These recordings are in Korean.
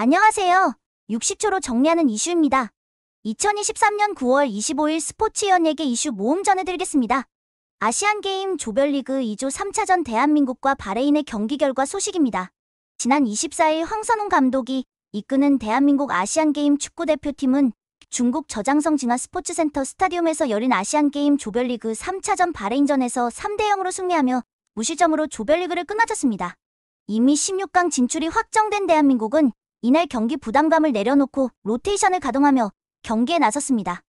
안녕하세요. 60초로 정리하는 이슈입니다. 2023년 9월 25일 스포츠 연예계 이슈 모음 전해드리겠습니다. 아시안게임 조별리그 2조 3차전 대한민국과 바레인의 경기 결과 소식입니다. 지난 24일 황선홍 감독이 이끄는 대한민국 아시안게임 축구대표팀은 중국 저장성 진화 스포츠센터 스타디움에서 열린 아시안게임 조별리그 3차전 바레인전에서 3대0으로 승리하며 무실점으로 조별리그를 끝마쳤습니다. 이미 16강 진출이 확정된 대한민국은 이날 경기 부담감을 내려놓고 로테이션을 가동하며 경기에 나섰습니다.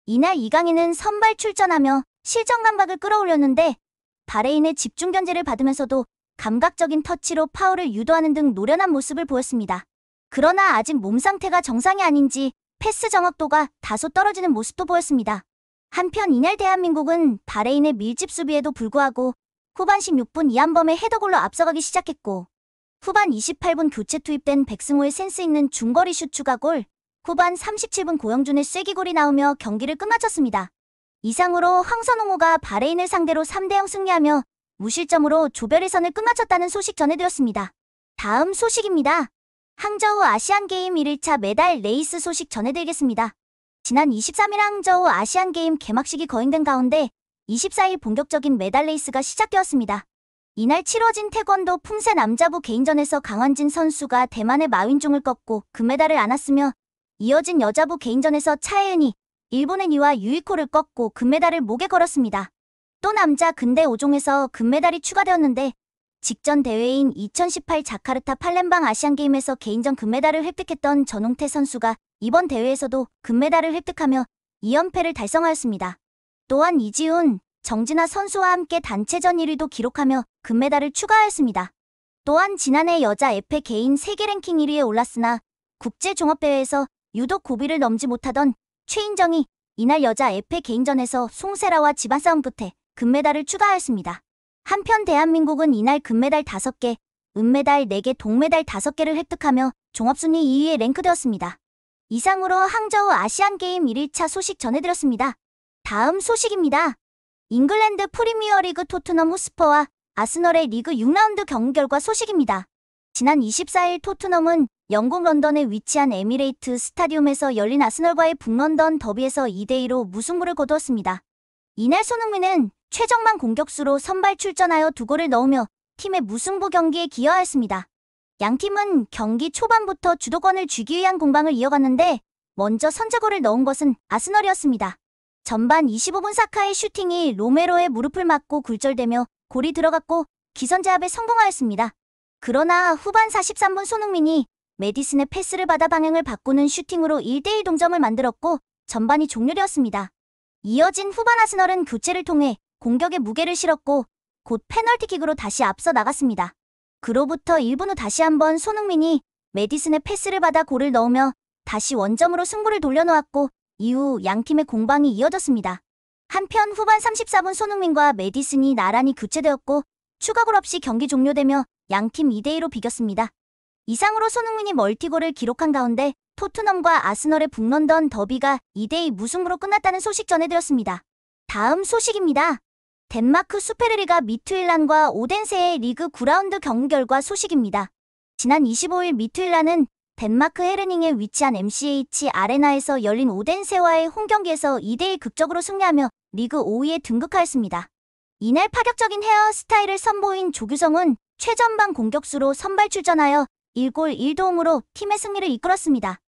이날 이강인은 선발 출전하며 실전 감각을 끌어올렸는데 바레인의 집중 견제를 받으면서도 감각적인 터치로 파울을 유도하는 등 노련한 모습을 보였습니다. 그러나 아직 몸 상태가 정상이 아닌지 패스 정확도가 다소 떨어지는 모습도 보였습니다. 한편 이날 대한민국은 바레인의 밀집 수비에도 불구하고 후반 16분 이한범의 헤더골로 앞서가기 시작했고 후반 28분 교체 투입된 백승호의 센스 있는 중거리 슛 추가골, 후반 37분 고영준의 쐐기골이 나오며 경기를 끝마쳤습니다. 이상으로 황선홍호가 바레인을 상대로 3대0 승리하며 무실점으로 조별 예선을 끝마쳤다는 소식 전해드렸습니다. 다음 소식입니다. 항저우 아시안게임 1일차 메달 레이스 소식 전해드리겠습니다. 지난 23일 항저우 아시안게임 개막식이 거행된 가운데 24일 본격적인 메달 레이스가 시작되었습니다. 이날 치러진 태권도 품새 남자부 개인전에서 강원진 선수가 대만의 마윈종을 꺾고 금메달을 안았으며 이어진 여자부 개인전에서 차혜은이 일본의 니와 유이코를 꺾고 금메달을 목에 걸었습니다. 또 남자 근대 5종에서 금메달이 추가되었는데 직전 대회인 2018 자카르타 팔렘방 아시안게임에서 개인전 금메달을 획득했던 전홍태 선수가 이번 대회에서도 금메달을 획득하며 2연패를 달성하였습니다. 또한 이지훈, 정진아 선수와 함께 단체전 1위도 기록하며 금메달을 추가하였습니다. 또한 지난해 여자 에페 개인 세계 랭킹 1위에 올랐으나 국제종합대회에서 유독 고비를 넘지 못하던 최인정이 이날 여자 에페 개인전에서 송세라와 집안 싸움 끝에 금메달을 추가하였습니다. 한편 대한민국은 이날 금메달 5개, 은메달 4개, 동메달 5개를 획득하며 종합순위 2위에 랭크되었습니다. 이상으로 항저우 아시안게임 1일차 소식 전해드렸습니다. 다음 소식입니다. 잉글랜드 프리미어리그 토트넘 호스퍼와 아스널의 리그 6라운드 경기 결과 소식입니다. 지난 24일 토트넘은 영국 런던에 위치한 에미레이트 스타디움에서 열린 아스널과의 북런던 더비에서 2대2로 무승부를 거두었습니다. 이날 손흥민은 최정만 공격수로 선발 출전하여 2골을 넣으며 팀의 무승부 경기에 기여하였습니다. 양팀은 경기 초반부터 주도권을 쥐기 위한 공방을 이어갔는데 먼저 선제골을 넣은 것은 아스널이었습니다. 전반 25분 사카의 슈팅이 로메로의 무릎을 맞고 굴절되며 골이 들어갔고 기선제압에 성공하였습니다. 그러나 후반 43분 손흥민이 메디슨의 패스를 받아 방향을 바꾸는 슈팅으로 1대1 동점을 만들었고 전반이 종료되었습니다. 이어진 후반 아스널은 교체를 통해 공격에 무게를 실었고 곧 페널티킥으로 다시 앞서 나갔습니다. 그로부터 1분 후 다시 한번 손흥민이 메디슨의 패스를 받아 골을 넣으며 다시 원점으로 승부를 돌려놓았고 이후 양팀의 공방이 이어졌습니다. 한편 후반 34분 손흥민과 메디슨이 나란히 교체되었고 추가골 없이 경기 종료되며 양팀 2대2로 비겼습니다. 이상으로 손흥민이 멀티골을 기록한 가운데 토트넘과 아스널의 북런던 더비가 2대2 무승부로 끝났다는 소식 전해드렸습니다. 다음 소식입니다. 덴마크 수페르리가 미투일란과 오덴세의 리그 9라운드 경기 결과 소식입니다. 지난 25일 미투일란은 덴마크 헤르닝에 위치한 MCH 아레나에서 열린 오덴세와의 홈경기에서 2대1 극적으로 승리하며 리그 5위에 등극하였습니다. 이날 파격적인 헤어스타일을 선보인 조규성은 최전방 공격수로 선발 출전하여 1골 1도움으로 팀의 승리를 이끌었습니다.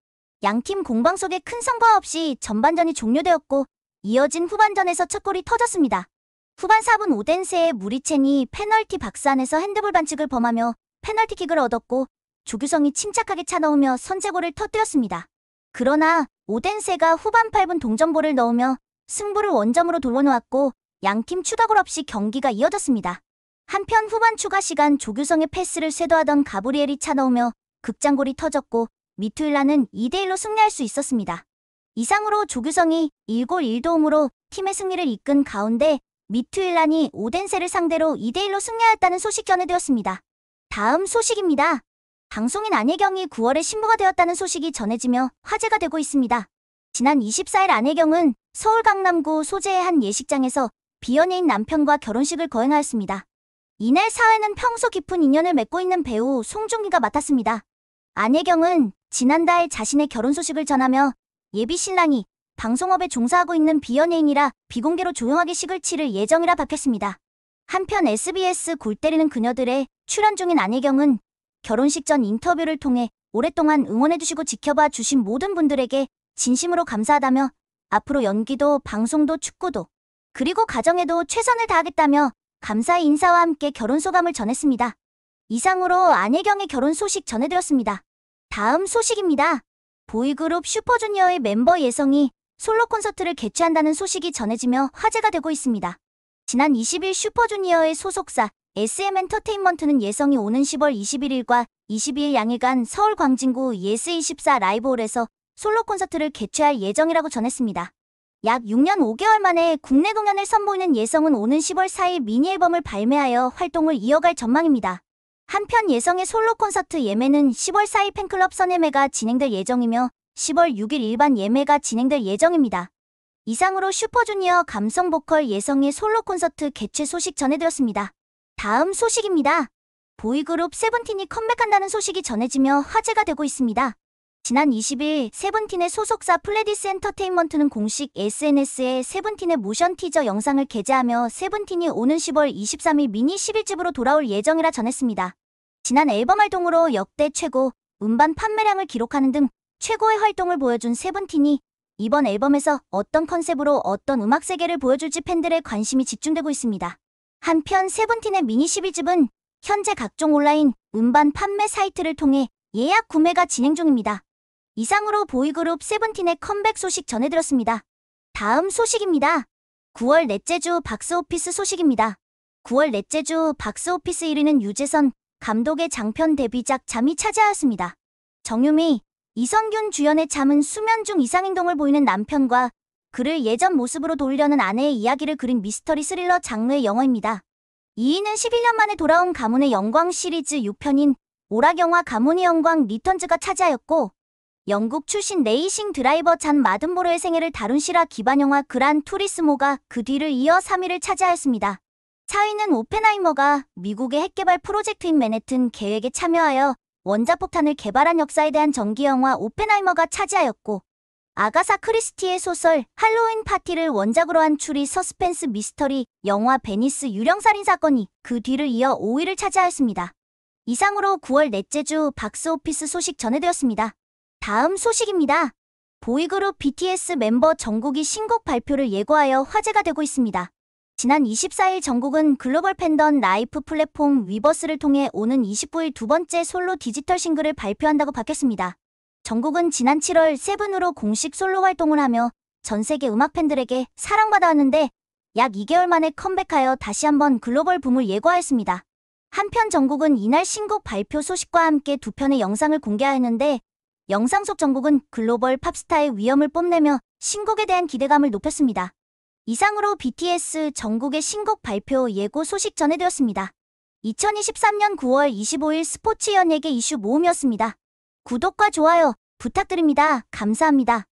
양팀 공방 속에 큰 성과 없이 전반전이 종료되었고 이어진 후반전에서 첫 골이 터졌습니다. 후반 4분 오덴세의 무리첸이 페널티 박스 안에서 핸드볼 반칙을 범하며 페널티킥을 얻었고 조규성이 침착하게 차넣으며 선제골을 터뜨렸습니다. 그러나 오덴세가 후반 8분 동점골을 넣으며 승부를 원점으로 돌려놓았고 양팀 추가골 없이 경기가 이어졌습니다. 한편 후반 추가 시간 조규성의 패스를 쇄도하던 가브리엘이 차넣으며 극장골이 터졌고 미투일란은 2대1로 승리할 수 있었습니다. 이상으로 조규성이 1골 1도움으로 팀의 승리를 이끈 가운데 미투일란이 오덴세를 상대로 2대1로 승리하였다는 소식 전해드렸습니다. 다음 소식입니다. 방송인 안혜경이 9월에 신부가 되었다는 소식이 전해지며 화제가 되고 있습니다. 지난 24일 안혜경은 서울 강남구 소재의 한 예식장에서 비연예인 남편과 결혼식을 거행하였습니다. 이날 사회는 평소 깊은 인연을 맺고 있는 배우 송중기가 맡았습니다. 안혜경은 지난달 자신의 결혼 소식을 전하며 예비 신랑이 방송업에 종사하고 있는 비연예인이라 비공개로 조용하게 식을 치를 예정이라 밝혔습니다. 한편 SBS 골 때리는 그녀들의 출연 중인 안혜경은 결혼식 전 인터뷰를 통해 오랫동안 응원해주시고 지켜봐 주신 모든 분들에게 진심으로 감사하다며 앞으로 연기도 방송도 축구도 그리고 가정에도 최선을 다하겠다며 감사의 인사와 함께 결혼 소감을 전했습니다. 이상으로 안혜경의 결혼 소식 전해드렸습니다. 다음 소식입니다. 보이그룹 슈퍼주니어의 멤버 예성이 솔로 콘서트를 개최한다는 소식이 전해지며 화제가 되고 있습니다. 지난 20일 슈퍼주니어의 소속사 SM엔터테인먼트는 예성이 오는 10월 21일과 22일 양일간 서울 광진구 예스24 라이브홀에서 솔로 콘서트를 개최할 예정이라고 전했습니다. 약 6년 5개월 만에 국내 공연을 선보이는 예성은 오는 10월 4일 미니 앨범을 발매하여 활동을 이어갈 전망입니다. 한편 예성의 솔로 콘서트 예매는 10월 4일 팬클럽 선예매가 진행될 예정이며 10월 6일 일반 예매가 진행될 예정입니다. 이상으로 슈퍼주니어 감성 보컬 예성의 솔로 콘서트 개최 소식 전해드렸습니다. 다음 소식입니다. 보이그룹 세븐틴이 컴백한다는 소식이 전해지며 화제가 되고 있습니다. 지난 20일 세븐틴의 소속사 플레디스 엔터테인먼트는 공식 SNS에 세븐틴의 모션 티저 영상을 게재하며 세븐틴이 오는 10월 23일 미니 11집으로 돌아올 예정이라 전했습니다. 지난 앨범 활동으로 역대 최고 음반 판매량을 기록하는 등 최고의 활동을 보여준 세븐틴이 이번 앨범에서 어떤 컨셉으로 어떤 음악 세계를 보여줄지 팬들의 관심이 집중되고 있습니다. 한편 세븐틴의 미니 11집은 현재 각종 온라인 음반 판매 사이트를 통해 예약 구매가 진행 중입니다. 이상으로 보이그룹 세븐틴의 컴백 소식 전해드렸습니다. 다음 소식입니다. 9월 넷째 주 박스오피스 소식입니다. 9월 넷째 주 박스오피스 1위는 유재선 감독의 장편 데뷔작 잠이 차지하였습니다. 정유미, 이성균 주연의 잠은 수면 중 이상행동을 보이는 남편과 그를 예전 모습으로 돌리려는 아내의 이야기를 그린 미스터리 스릴러 장르의 영화입니다. 2위는 11년 만에 돌아온 가문의 영광 시리즈 6편인 오락영화 가문의 영광 리턴즈가 차지하였고 영국 출신 레이싱 드라이버 잔 마든보로의 생애를 다룬 실화 기반 영화 그란 투리스모가 그 뒤를 이어 3위를 차지하였습니다. 4위는 오펜하이머가 미국의 핵개발 프로젝트인 맨해튼 계획에 참여하여 원자폭탄을 개발한 역사에 대한 전기영화 오펜하이머가 차지하였고 아가사 크리스티의 소설 할로윈 파티를 원작으로 한 추리 서스펜스 미스터리 영화 베니스 유령살인 사건이 그 뒤를 이어 5위를 차지하였습니다. 이상으로 9월 넷째 주 박스오피스 소식 전해드렸습니다. 다음 소식입니다. 보이그룹 BTS 멤버 정국이 신곡 발표를 예고하여 화제가 되고 있습니다. 지난 24일 정국은 글로벌 팬덤 라이프 플랫폼 위버스를 통해 오는 29일 두 번째 솔로 디지털 싱글을 발표한다고 밝혔습니다. 정국은 지난 7월 세븐으로 공식 솔로 활동을 하며 전 세계 음악 팬들에게 사랑받아왔는데 약 2개월 만에 컴백하여 다시 한번 글로벌 붐을 예고하였습니다. 한편 정국은 이날 신곡 발표 소식과 함께 두 편의 영상을 공개하였는데 영상 속 정국은 글로벌 팝스타의 위엄을 뽐내며 신곡에 대한 기대감을 높였습니다. 이상으로 BTS 정국의 신곡 발표 예고 소식 전해드렸습니다. 2023년 9월 25일 스포츠 연예계 이슈 모음이었습니다. 구독과 좋아요 부탁드립니다. 감사합니다.